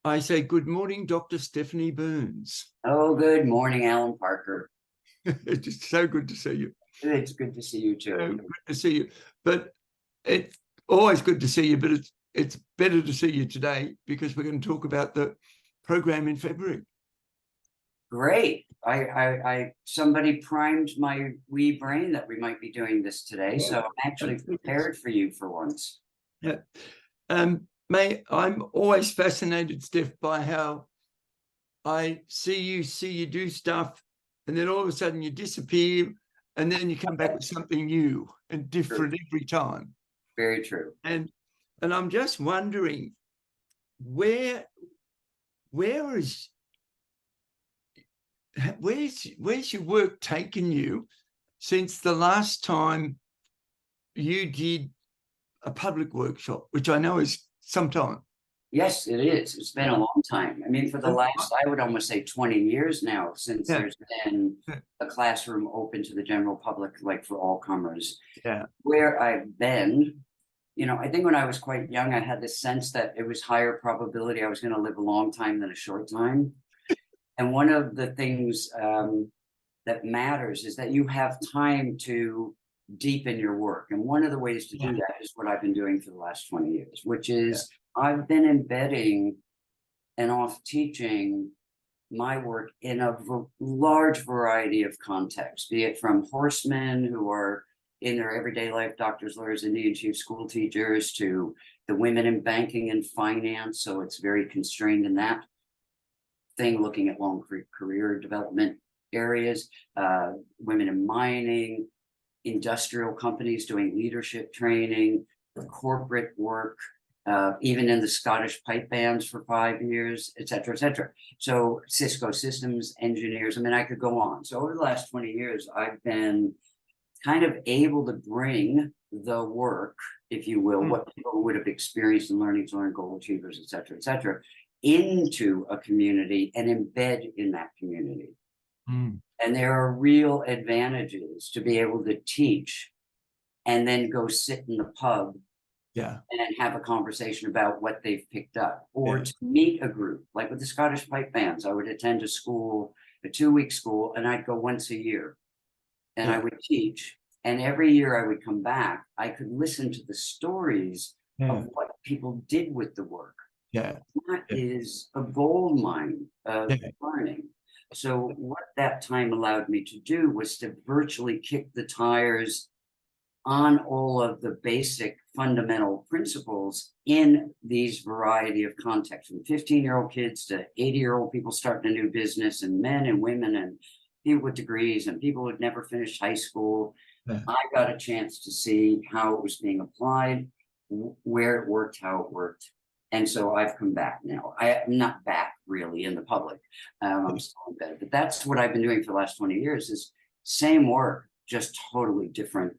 I say good morning, Dr. Stephanie Burns. Oh, good morning, Alan Parker. It's just so good to see you. It's good to see you too. So good to see you. But it's always good to see you, but it's better to see you today because we're going to talk about the program in February. Great. Somebody primed my wee brain that we might be doing this today, so I'm actually prepared for you for once. Yeah. I'm always fascinated, Steph, by how I see you do stuff, and then all of a sudden you disappear, and then you come back with something new and different every time. Very true. And I'm just wondering, where's your work taken you since the last time you did a public workshop, which I know is some time? Yes, it is. It's been a long time. I mean, for the last, I would almost say 20 years now, since there's been a classroom open to the general public, like for all comers. Yeah. Where I've been, I think when I was quite young, I had this sense that it was higher probability I was going to live a long time than a short time. And one of the things that matters is that you have time to deepen your work. And one of the ways to do that is what I've been doing for the last 20 years, which is I've been embedding and off teaching my work in a large variety of contexts, be it from horsemen who are in their everyday life, doctors, lawyers, Indian chief school teachers, to the women in banking and finance. So it's very constrained in that thing, looking at long career development areas, women in mining, industrial companies doing leadership training, corporate work, even in the Scottish pipe bands for 5 years, et cetera, et cetera. So Cisco systems engineers, I mean, I could go on. So over the last 20 years, I've been kind of able to bring the work, if you will, what people would have experienced in learning to learn, goal achievers, et cetera, into a community and embed in that community. And there are real advantages to be able to teach and then go sit in the pub and have a conversation about what they've picked up, or to meet a group, like with the Scottish pipe bands. I would attend a school, a 2-week school, and I'd go once a year and I would teach. And every year I would come back, I could listen to the stories of what people did with the work. That is a gold mine of learning. So what that time allowed me to do was to virtually kick the tires on all of the basic fundamental principles in these variety of contexts, from 15-year-old kids to 80-year-old people starting a new business, and men and women and people with degrees and people who had never finished high school. I got a chance to see how it was being applied, where it worked, how it worked. And so I've come back now. I'm not back really in the public. I'm still in bed, but that's what I've been doing for the last 20 years, is same work, just totally different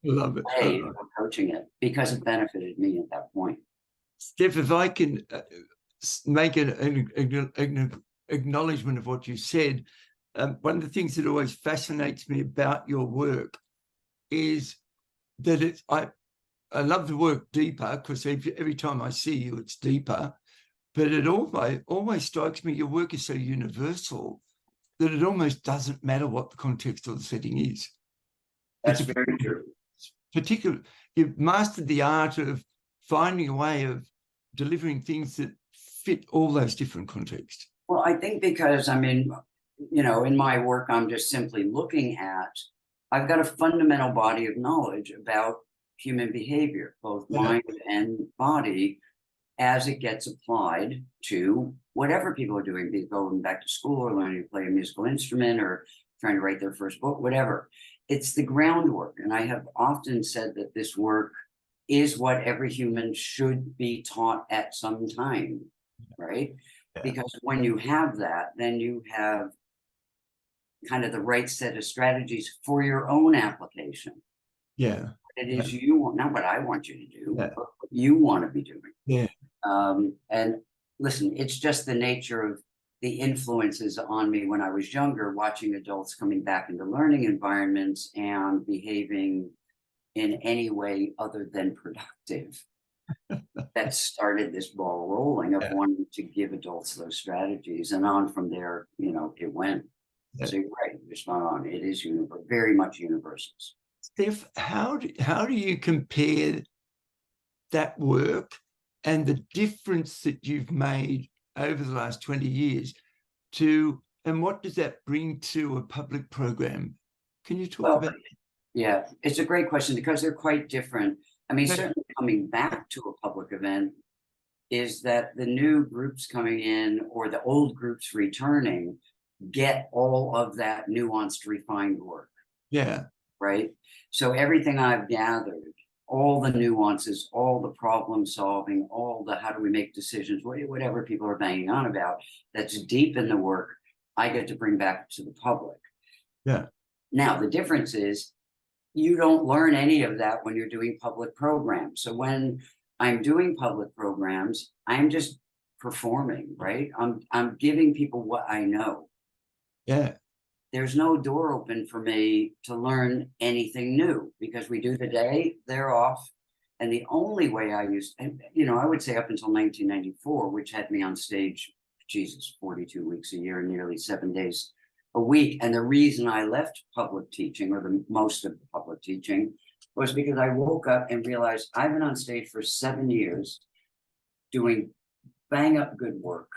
way of approaching it, because it benefited me at that point. Steph, if I can make an acknowledgement of what you said, one of the things that always fascinates me about your work is that I love the work deeper, because every time I see you, it's deeper. But it always strikes me your work is so universal that it almost doesn't matter what the context or the setting is. That's very true. Particularly, you've mastered the art of finding a way of delivering things that fit all those different contexts. Well, I think because, I mean, in my work, I'm just simply looking at, I've got a fundamental body of knowledge about human behavior, both mind and body, as it gets applied to whatever people are doing, be it going back to school or learning to play a musical instrument or trying to write their first book, whatever. It's the groundwork. And I have often said that this work is what every human should be taught at some time, right? Because when you have that, then you have kind of the right set of strategies for your own application. It is you want, not what I want you to do, but what you want to be doing. And listen, it's just the nature of the influences on me when I was younger, watching adults coming back into learning environments and behaving in any way other than productive. That started this ball rolling. up Yeah. wanting to give adults those strategies, and on from there, it went. Yeah. So you're right, you're spot on. It is very much universals. Steph, how do you compare that work and the difference that you've made over the last 20 years and what does that bring to a public program? Can you talk about that? Yeah, it's a great question because they're quite different. I mean, Yeah. certainly coming back to a public event is that the new groups coming in or the old groups returning get all of that nuanced, refined work. Yeah. Right. So everything I've gathered, all the nuances, all the problem solving, all the how do we make decisions, whatever people are banging on about, that's deep in the work, I get to bring back to the public. Yeah. Now, the difference is you don't learn any of that when you're doing public programs. So when I'm doing public programs, I'm just performing, right? I'm giving people what I know. Yeah. There's no door open for me to learn anything new because we do the day, they're off. And the only way I would say up until 1994, which had me on stage, 42 weeks a year, nearly 7 days a week. And the reason I left public teaching, or the most of the public teaching, was because I woke up and realized I've been on stage for 7 years doing bang up good work.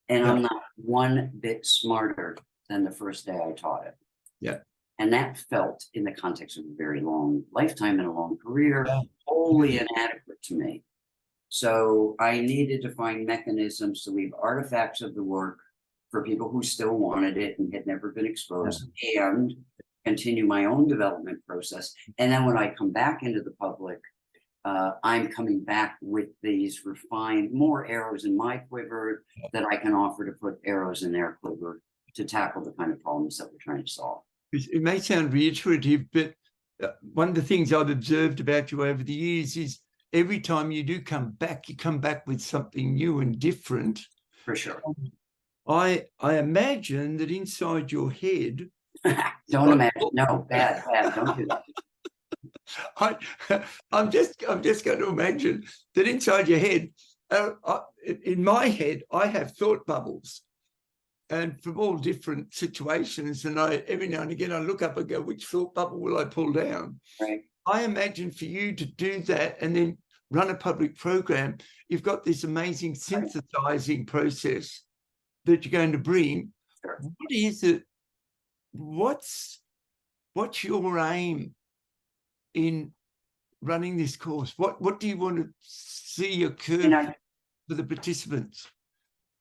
And I'm not one bit smarter than the first day I taught it. Yeah. And that felt, in the context of a very long lifetime and a long career, wholly inadequate to me. So I needed to find mechanisms to leave artifacts of the work for people who still wanted it and had never been exposed, and continue my own development process. And then when I come back into the public, I'm coming back with these refined, more arrows in my quiver that I can offer to put arrows in their quiver to tackle the kind of problems that we're trying to solve. It may sound reiterative, but one of the things I've observed about you over the years is every time you do come back, you come back with something new and different. For sure. I imagine that inside your head. Don't imagine. No, bad. Don't do that. I'm just going to imagine that inside your head, in my head, I have thought bubbles, and from all different situations. And every now and again, I look up and go, which thought bubble will I pull down? Right. I imagine for you to do that and then run a public program, you've got this amazing synthesizing process that you're going to bring. Sure. What is it? What's your aim in running this course? What do you want to see occur for the participants?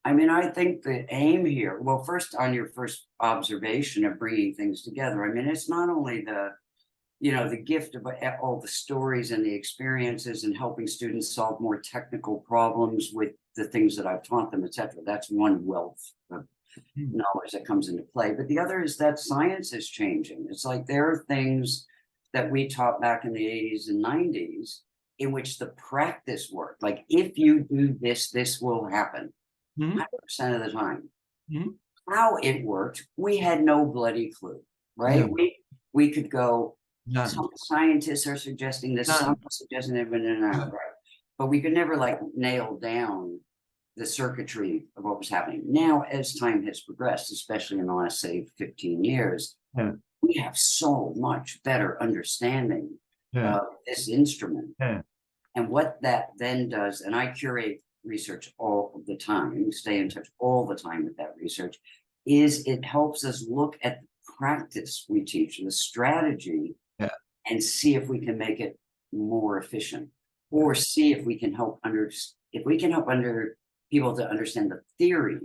I mean, I think the aim here, well, first, on your first observation of bringing things together, I mean, it's not only the gift of all the stories and the experiences and helping students solve more technical problems with the things that I've taught them, et cetera. That's one wealth of knowledge that comes into play. But the other is that science is changing. It's like there are things that we taught back in the 80s and 90s in which the practice worked. Like, if you do this, this will happen. 100% of the time. How it worked, we had no bloody clue, right? We could go, some scientists are suggesting this, some are suggesting that, right? But we could never nail down the circuitry of what was happening. Now, as time has progressed, especially in the last, say, 15 years, we have so much better understanding of this instrument. And what that then does, and I curate research all the time, stay in touch all the time with that research, is it helps us look at the practice we teach, the strategy, and see if we can make it more efficient, or see if we can help people to understand the theory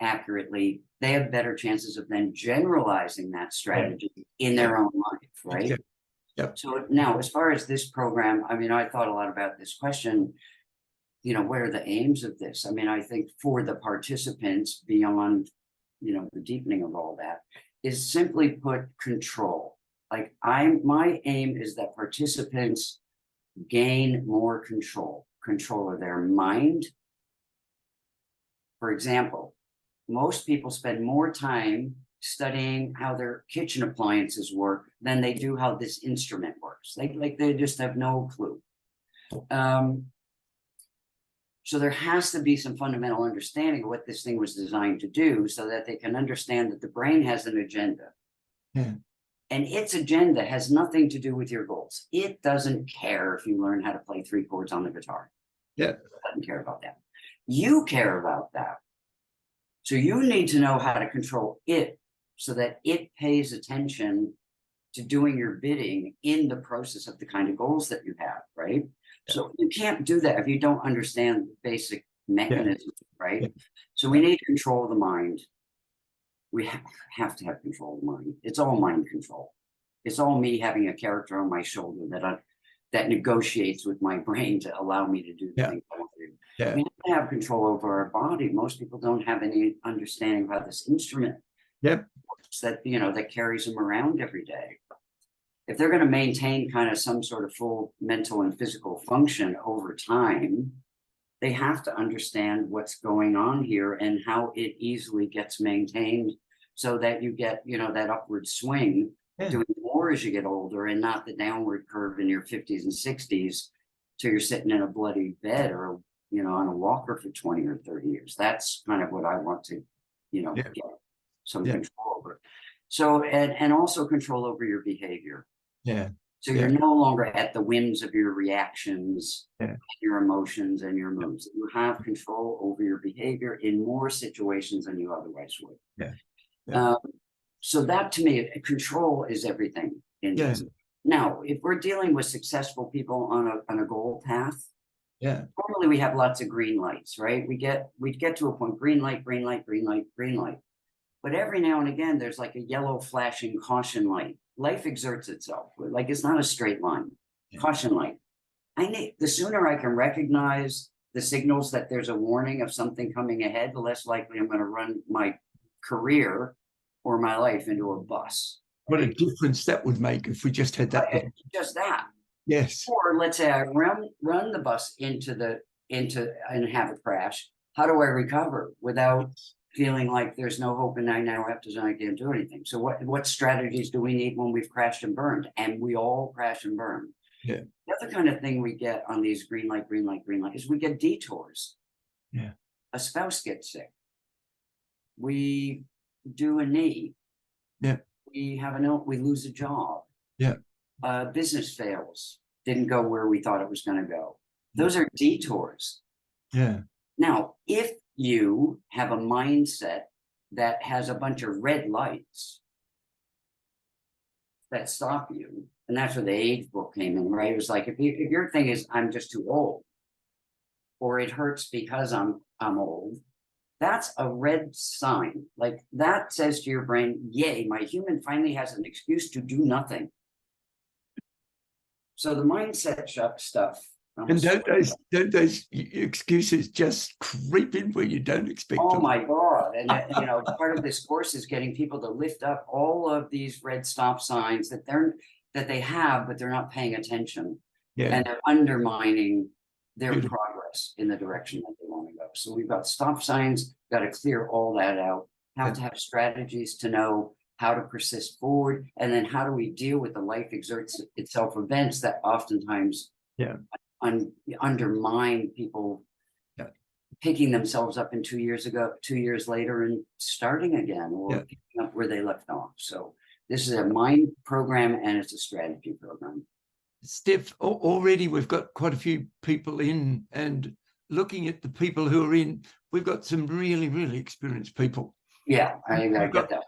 accurately. They have better chances of then generalizing that strategy in their own life, right? So now, as far as this program, I mean, I thought a lot about this question. What are the aims of this? I mean, I think for the participants, beyond, the deepening of all that, is simply put control. My aim is that participants gain more control of their mind. For example, most people spend more time studying how their kitchen appliances work than they do how this instrument works. They just have no clue. So there has to be some fundamental understanding of what this thing was designed to do, so that they can understand that the brain has an agenda. Yeah. And its agenda has nothing to do with your goals. It doesn't care if you learn how to play 3 chords on the guitar. Yeah. It doesn't care about that. You care about that. So you need to know how to control it so that it pays attention to doing your bidding in the process of the kind of goals that you have, right? Yeah. So you can't do that if you don't understand the basic mechanism, right? Yeah. So we need to control the mind. We have to have control of the mind. It's all mind control. It's all me having a character on my shoulder that negotiates with my brain to allow me to do the things I want to do. Yeah. We have to have control over our body. Most people don't have any understanding about this instrument. Yep. That, you know, that carries them around every day. If they're going to maintain kind of some sort of full mental and physical function over time, they have to understand what's going on here and how it easily gets maintained, so that you get, you know, that upward swing, doing more as you get older, and not the downward curve in your 50s and 60s till you're sitting in a bloody bed or, you know, on a walker for 20 or 30 years. That's kind of what I want to, you know, get some control over. So, and also control over your behavior. Yeah. So you're no longer at the whims of your reactions, your emotions, and your moods. You have control over your behavior in more situations than you otherwise would. Yeah. Yeah. So that, to me, control is everything in this. Now, if we're dealing with successful people on a goal path, normally we have lots of green lights, right? We get to a point, green light, green light, green light, green light. But every now and again, there's like a yellow flashing caution light. Life exerts itself. Like, it's not a straight line. Caution light. The sooner I can recognize the signals that there's a warning of something coming ahead, the less likely I'm going to run my career or my life into a bus. What a difference that would make if we just had that. Just that. Yes. Or let's say I run the bus into and have a crash. How do I recover without feeling like there's no hope and I can't do anything? So what strategies do we need when we've crashed and burned? And we all crash and burn. Yeah. The other kind of thing we get on these green light, green light, green light is we get detours. Yeah. A spouse gets sick. We do a knee. Yeah. We lose a job. Yeah. Business fails. Didn't go where we thought it was going to go. Those are detours. Yeah. Now, if you have a mindset that has a bunch of red lights that stop you, and that's where the age book came in, right? It was like, if your thing is, I'm just too old, or it hurts because I'm old, that's a red sign. Like, that says to your brain, yay, my human finally has an excuse to do nothing. So the mindset stuff. And don't those excuses just creep in where you don't expect them? Oh my God. And you know, part of this course is getting people to lift up all of these red stop signs that they have, but they're not paying attention. Yeah. And they're undermining their progress in the direction that they want to go. So we've got stop signs, got to clear all that out, have to have strategies to know how to persist forward, and then how do we deal with the life exerts itself events that oftentimes undermine people picking themselves up in 2 years later and starting again, or picking up where they left off. So this is a mind program and it's a strategy program. Steph, already we've got quite a few people in, and looking at the people who are in, we've got some really, really experienced people. Yeah, I get that.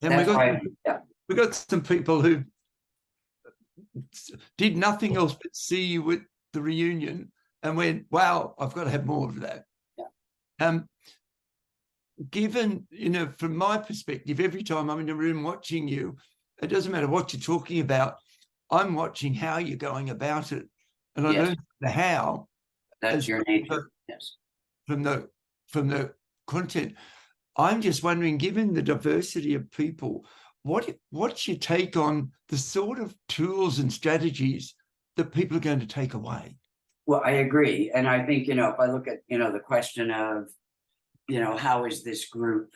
And we got some people who did nothing else but see you at the reunion and went, wow, I've got to have more of that. Yeah. Given, you know, from my perspective, every time I'm in a room watching you, it doesn't matter what you're talking about, I'm watching how you're going about it. And I learned the how. That's your nature. Yes. From the content. I'm just wondering, given the diversity of people, what's your take on the sort of tools and strategies that people are going to take away? Well, I agree. And I think, you know, if I look at, you know, the question of, you know, how is this group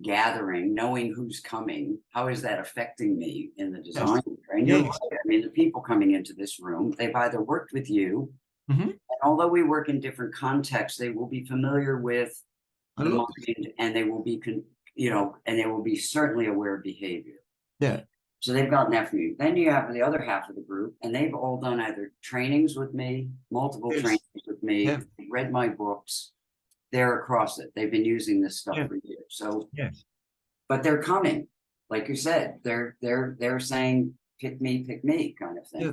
gathering, knowing who's coming, how is that affecting me in the design? And you're right. I mean, the people coming into this room, they've either worked with you Mhm. And although we work in different contexts, they will be familiar with I the love mind, and they will be, and they will be certainly aware of behavior. Yeah. So they've gotten that from you. Then you have the other half of the group, and they've all done either trainings with me, multiple Yes. trainings with me, Yeah. read my books. They're across it. They've been using this stuff Yeah. for years. So, Yes. but they're coming, like you said, they're saying, pick me kind of thing. Yeah.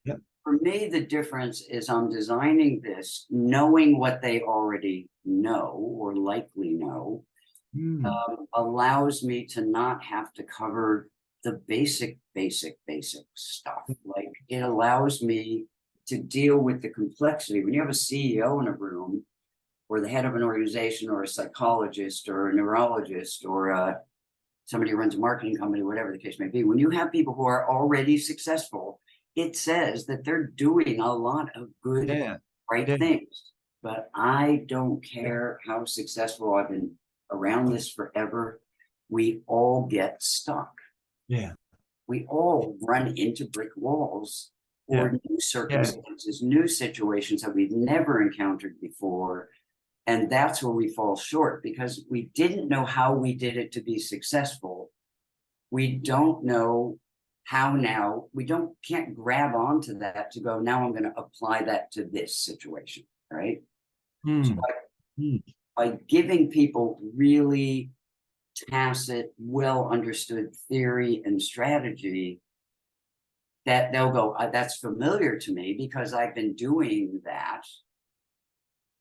Yeah. For me, the difference is I'm designing this knowing what they already know or likely know, Mm. allows me to not have to cover the basic stuff. Like, it allows me to deal with the complexity. When you have a CEO in a room, or the head of an organization, or a psychologist, or a neurologist, or somebody who runs a marketing company, whatever the case may be, when you have people who are already successful, it says that they're doing a lot of good, Yeah. right Yeah. things. But I don't care how successful I've been around this forever. We all get stuck. Yeah. We all run into brick walls, or new circumstances, new situations that we've never encountered before. And that's where we fall short, because we didn't know how we did it to be successful. We don't know how now. We can't grab onto that to go, now I'm going to apply that to this situation, right? So Mm. Mm. by giving people really tacit, well understood theory and strategy, that they'll go, that's familiar to me because I've been doing that.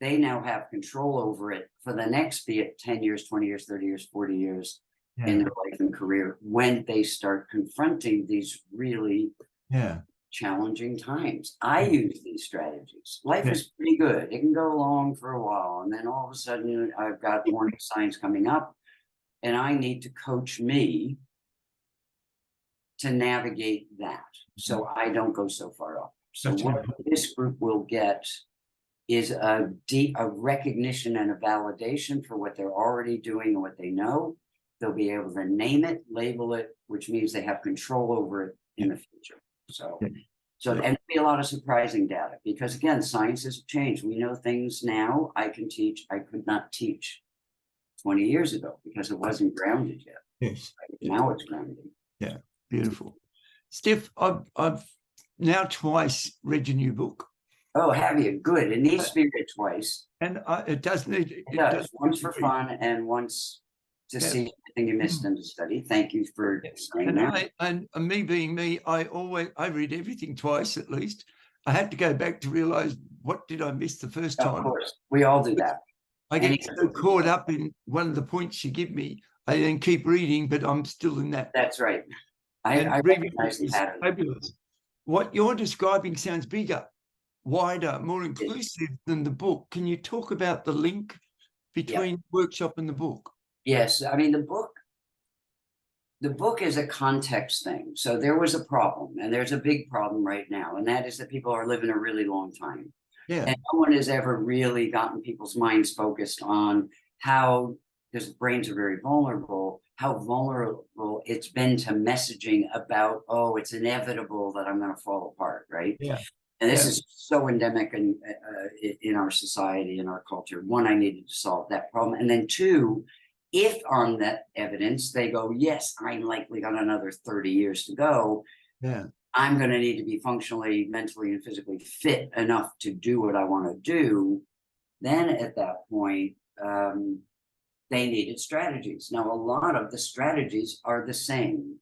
They now have control over it for the next, be it 10 years, 20 years, 30 years, 40 years in their life and career, when they start confronting these really challenging times. I use these strategies. Life is pretty good. It can go along for a while, and then all of a sudden I've got warning signs coming up, and I need to coach me to navigate that so I don't go so far off. So what this group will get is a recognition and a validation for what they're already doing and what they know. They'll be able to name it, label it, which means they have control over it in the future. So and there'll be a lot of surprising data, because again, science has changed. We know things now I can teach, I could not teach 20 years ago because it wasn't grounded yet. Yes. Now it's grounded. Yeah. Beautiful. Steph, I've now twice read your new book. Oh, have you? Good. It needs to be read twice. And it does need. It does. Once for fun, and once to see everything you missed in the study. Thank you for saying that. And me being me, I read everything twice at least. I had to go back to realize, what did I miss the first time? Of course, we all do that. I get so caught up in one of the points you give me, I then keep reading, but I'm still in that. That's right. I recognize the pattern. Fabulous. What you're describing sounds bigger, wider, more inclusive than the book. Can you talk about the link between workshop and the book? Yes. I mean, the book is a context thing. So there was a problem, and there's a big problem right now, and that is that people are living a really long time. Yeah. And no one has ever really gotten people's minds focused on how, because brains are very vulnerable, how vulnerable it's been to messaging about, oh, it's inevitable that I'm going to fall apart, right? Yeah. And this is so endemic in our society, in our culture. One, I needed to solve that problem. And then two, if on that evidence they go, yes, I'm likely got another 30 years to go, I'm going to need to be functionally, mentally, and physically fit enough to do what I want to do. Then at that point, they needed strategies. Now, a lot of the strategies are the same.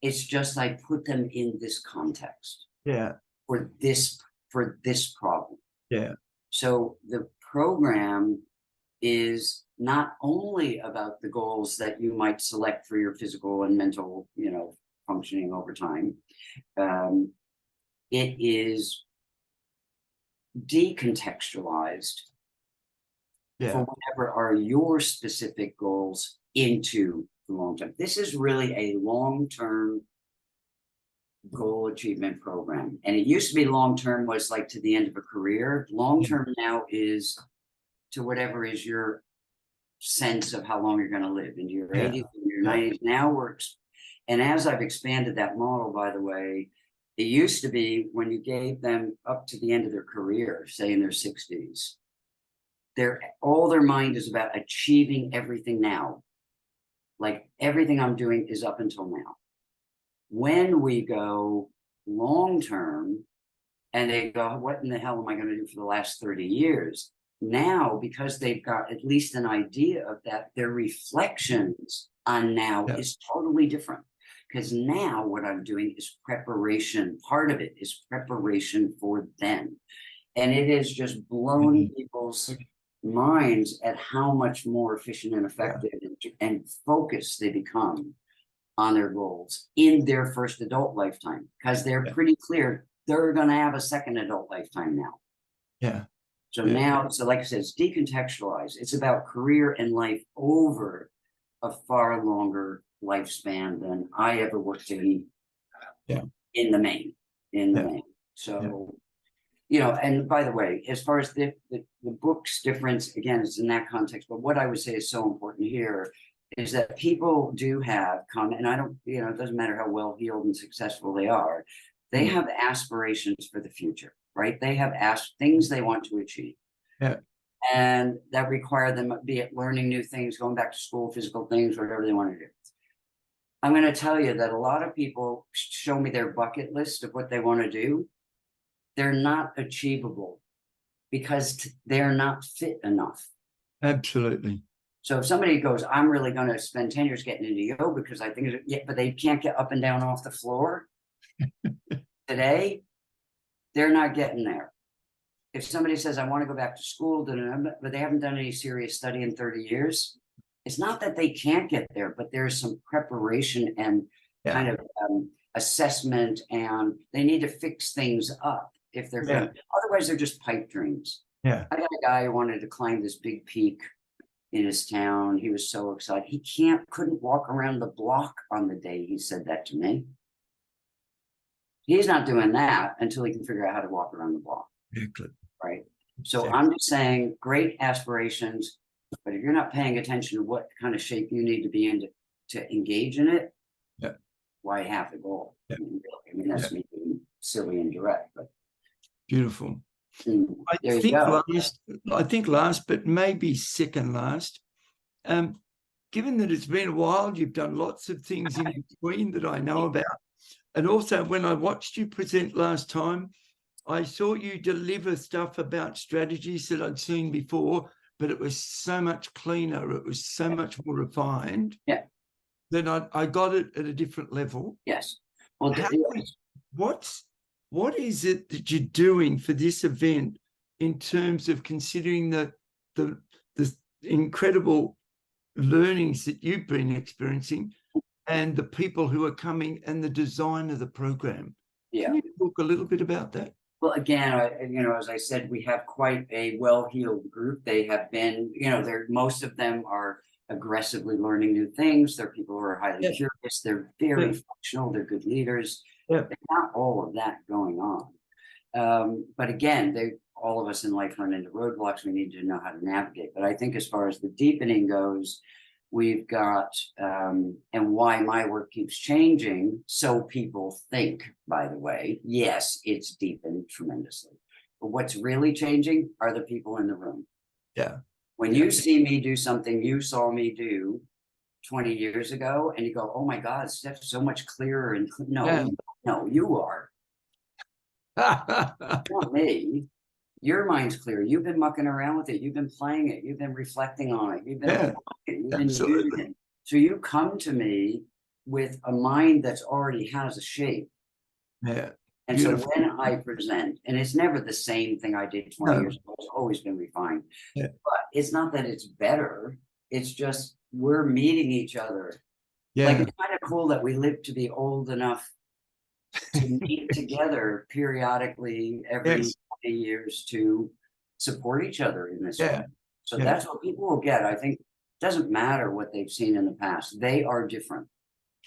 It's just I put them in this context. Yeah. For this problem. Yeah. So the program is not only about the goals that you might select for your physical and mental, functioning over time. It is decontextualized for whatever are your specific goals into the long term. This is really a long-term goal achievement program. And it used to be long-term was like to the end of a career. Long-term now is to whatever is your sense of how long you're going to live, into your 80s, in your 90s. Now works. And as I've expanded that model, by the way, It used to be when you gave them up to the end of their career, say in their 60s, all their mind is about achieving everything now. Like everything I'm doing is up until now. When we go long term and they go, what in the hell am I going to do for the last 30 years? Now, because they've got at least an idea of that, their reflections on now is totally different. Because now what I'm doing is preparation. Part of it is preparation for then. And it has just blown people's minds at how much more efficient and effective and focused they become on their goals in their first adult lifetime. Because they're pretty clear they're going to have a second adult lifetime now. Yeah. So now, so like I said, it's decontextualized. It's about career and life over a far longer lifespan than I ever worked in the main. So, you know, and by the way, as far as the book's difference, again, it's in that context, but what I would say is so important here is that people do have and I don't, you know, it doesn't matter how well heeled and successful they are, they have aspirations for the future, right? They have things they want to achieve. Yeah. And that require them, be it learning new things, going back to school, physical things, whatever they want to do. I'm going to tell you that a lot of people show me their bucket list of what they want to do. They're not achievable because they're not fit enough. Absolutely. So if somebody goes, I'm really going to spend 10 years getting into yoga because I think, but they can't get up and down off the floor today, they're not getting there. If somebody says, I want to go back to school, but they haven't done any serious study in 30 years, it's not that they can't get there, but there's some preparation and kind of assessment, and they need to fix things up if they're going. Otherwise, they're just pipe dreams. Yeah. I got a guy who wanted to climb this big peak in his town. He was so excited. He couldn't walk around the block on the day he said that to me. He's not doing that until he can figure out how to walk around the block. Exactly. Right. So I'm just saying, great aspirations, but if you're not paying attention to what kind of shape you need to be in to engage in it, why half the goal? I mean, that's me being silly and direct, but beautiful. I think last, but maybe second last. Given that it's been a while, you've done lots of things in between that I know about. And also when I watched you present last time, I saw you deliver stuff about strategies that I'd seen before, but it was so much cleaner. It was so much more refined. Yeah. Then I got it at a different level. Yes. Well, what is it that you're doing for this event in terms of considering the incredible learnings that you've been experiencing and the people who are coming and the design of the program? Yeah. Can you talk a little bit about that? Well, again, as I said, we have quite a well-heeled group. They have been, most of them are aggressively learning new things. They're people who are highly curious. They're very functional. They're good leaders. There's not all of that going on. But again, all of us in life run into roadblocks. We need to know how to navigate. But I think as far as the deepening goes, we've got, and why my work keeps changing, so people think, by the way, yes, it's deepened tremendously. But what's really changing are the people in the room. Yeah. When you see me do something you saw me do 20 years ago, and you go, oh my God, Steph's so much clearer. And no, you are. Not me. Your mind's clear. You've been mucking around with it. You've been playing it. You've been reflecting on it. You've been using it. So you come to me with a mind that's already has a shape. Yeah. And beautiful. So when I present, and it's never the same thing I did 20 years ago, it's always been refined. Yeah. But it's not that it's better. It's just we're meeting each other. Yeah. Like, it's kind of cool that we live to be old enough to meet together periodically every 20 years to support each other in this way. So that's what people will get. I think it doesn't matter what they've seen in the past. They are different.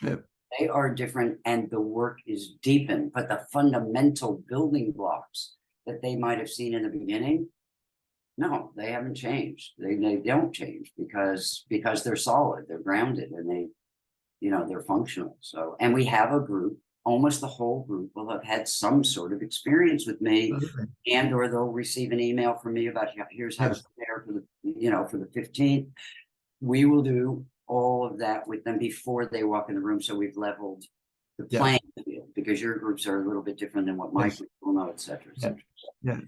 Yep. They are different, and the work is deepened, but the fundamental building blocks that they might have seen in the beginning, no, they haven't changed. They don't change because they're solid, they're grounded, and they're functional. So, and we have a group almost the whole group will have had some sort of experience with me, and or they'll receive an email from me about here's how to prepare for the, for the 15th. We will do all of that with them before they walk in the room. So we've leveled the playing field, because your groups are a little bit different than what my group will know, et cetera, et cetera. Yeah.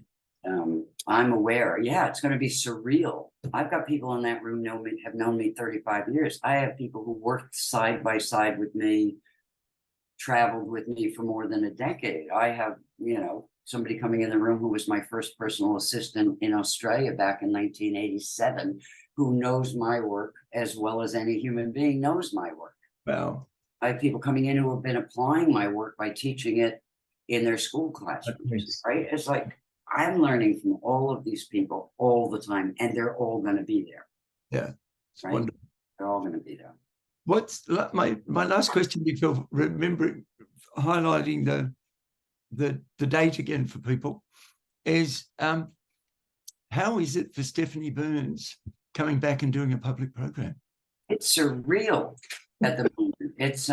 I'm aware. Yeah, it's going to be surreal. I've got people in that room have known me 35 years. I have people who worked side by side with me, traveled with me for more than a decade. I have, somebody coming in the room who was my first personal assistant in Australia back in 1987, who knows my work as well as any human being knows my work. Wow. I have people coming in who have been applying my work by teaching it in their school classrooms, right? It's like, I'm learning from all of these people all the time, and they're all going to be there. Yeah. It's right? wonderful. They're all going to be there. What's my last question before remembering, highlighting the date again for people is, how is it for Stephanie Burns coming back and doing a public program? It's surreal at the moment. It's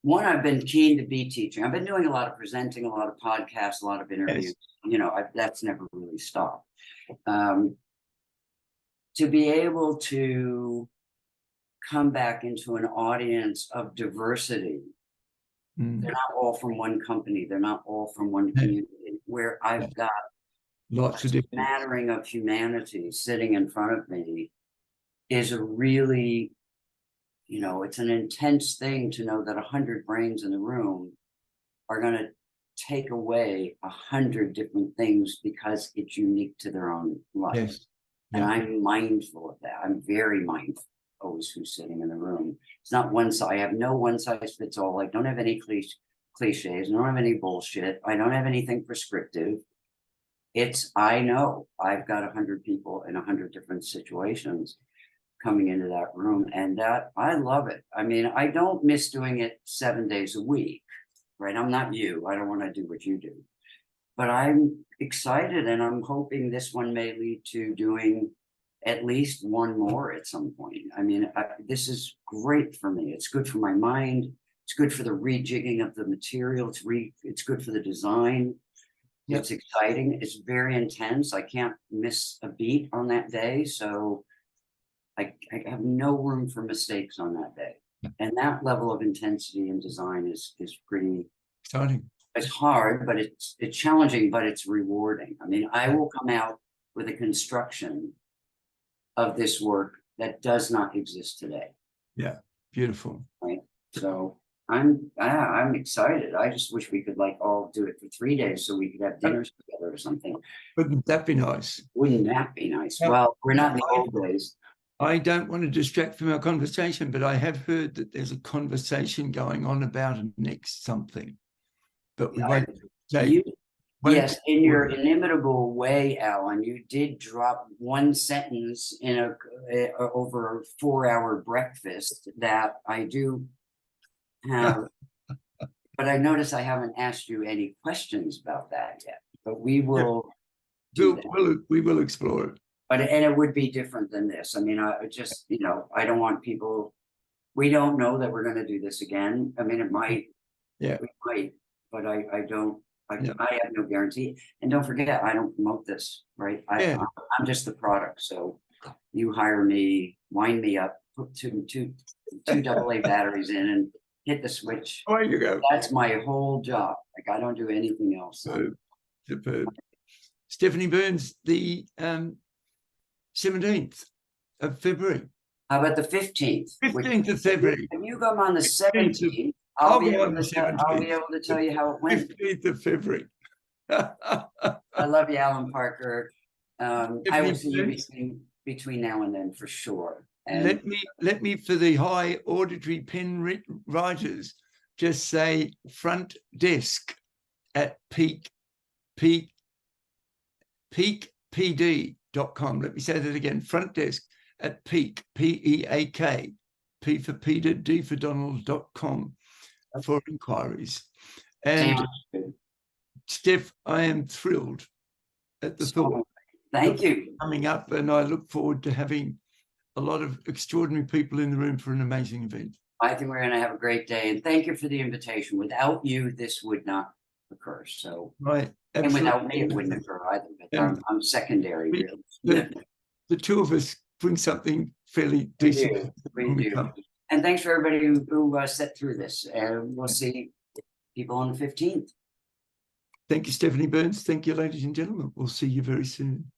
one, I've been keen to be teaching. I've been doing a lot of presenting, a lot of podcasts, a lot of interviews. That's never really stopped. To be able to come back into an audience of diversity. They're not all from one company. They're not all from one community, where I've got lots of different smattering of humanity sitting in front of me is a really, it's an intense thing to know that 100 brains in the room are going to take away 100 different things because it's unique to their own life. Yes. And I'm mindful of that. I'm very mindful always who's sitting in the room. It's not one size. I have no one size fits all. I don't have any cliches. I don't have any bullshit. I don't have anything prescriptive. I know I've got 100 people in 100 different situations coming into that room, and that I love it. I mean, I don't miss doing it 7 days a week, right? I'm not you. I don't want to do what you do, but I'm excited, and I'm hoping this one may lead to doing at least one more at some point. I mean, this is great for me. It's good for my mind. It's good for the rejigging of the material. It's good for the design. Yep. It's exciting. It's very intense. I can't miss a beat on that day. So I have no room for mistakes on that day. And that level of intensity and design is pretty exciting. It's hard, but it's challenging, but it's rewarding. I mean, I will come out with a construction of this work that does not exist today. Yeah, beautiful. Right. So I'm excited. I just wish we could all do it for 3 days so we could have dinners together or something. Wouldn't that be nice? Wouldn't that be nice? Well, we're not in the old days. I don't want to distract from our conversation, but I have heard that there's a conversation going on about a next something. But we won't say. Yes, in your inimitable way, Allan, you did drop one sentence in over a 4-hour breakfast that I do have, but I notice I haven't asked you any questions about that yet. But we will. We will explore it. And it would be different than this. I mean, I just, I don't want people. We don't know that we're going to do this again. I mean, it might. Yeah. We might, but I don't. I have no guarantee. And don't forget, I don't promote this, right? I'm just the product. So you hire me, wind me up, put two AA batteries in, and hit the switch. Oh, you go. That's my whole job. I don't do anything else. Superb. Stephanie Burns, the 17th of February. How about the 15th? 15th of February. If you come on the 17th, I'll be able to tell you how it went. 15th of February. I love you, Allan Parker. I will see you between now and then for sure. And let me for the high auditory pen writers just say front desk at peakpd.com. Let me say that again. Front desk at peak, PEAK, P for Peter, D for Donald.com for inquiries. And Steph, I am thrilled at the thought. Thank you. Coming up, and I look forward to having a lot of extraordinary people in the room for an amazing event. I think we're going to have a great day. And thank you for the invitation. Without you, this would not occur. So, Right. and without me, it Absolutely. wouldn't occur either. But And I'm secondary, we- really. the two of us bring something fairly We decent. do. when We do. come. And thanks for everybody who sat through this. And we'll see people on the 15th. Thank you, Stephanie Burns. Thank you, ladies and gentlemen. We'll see you very soon.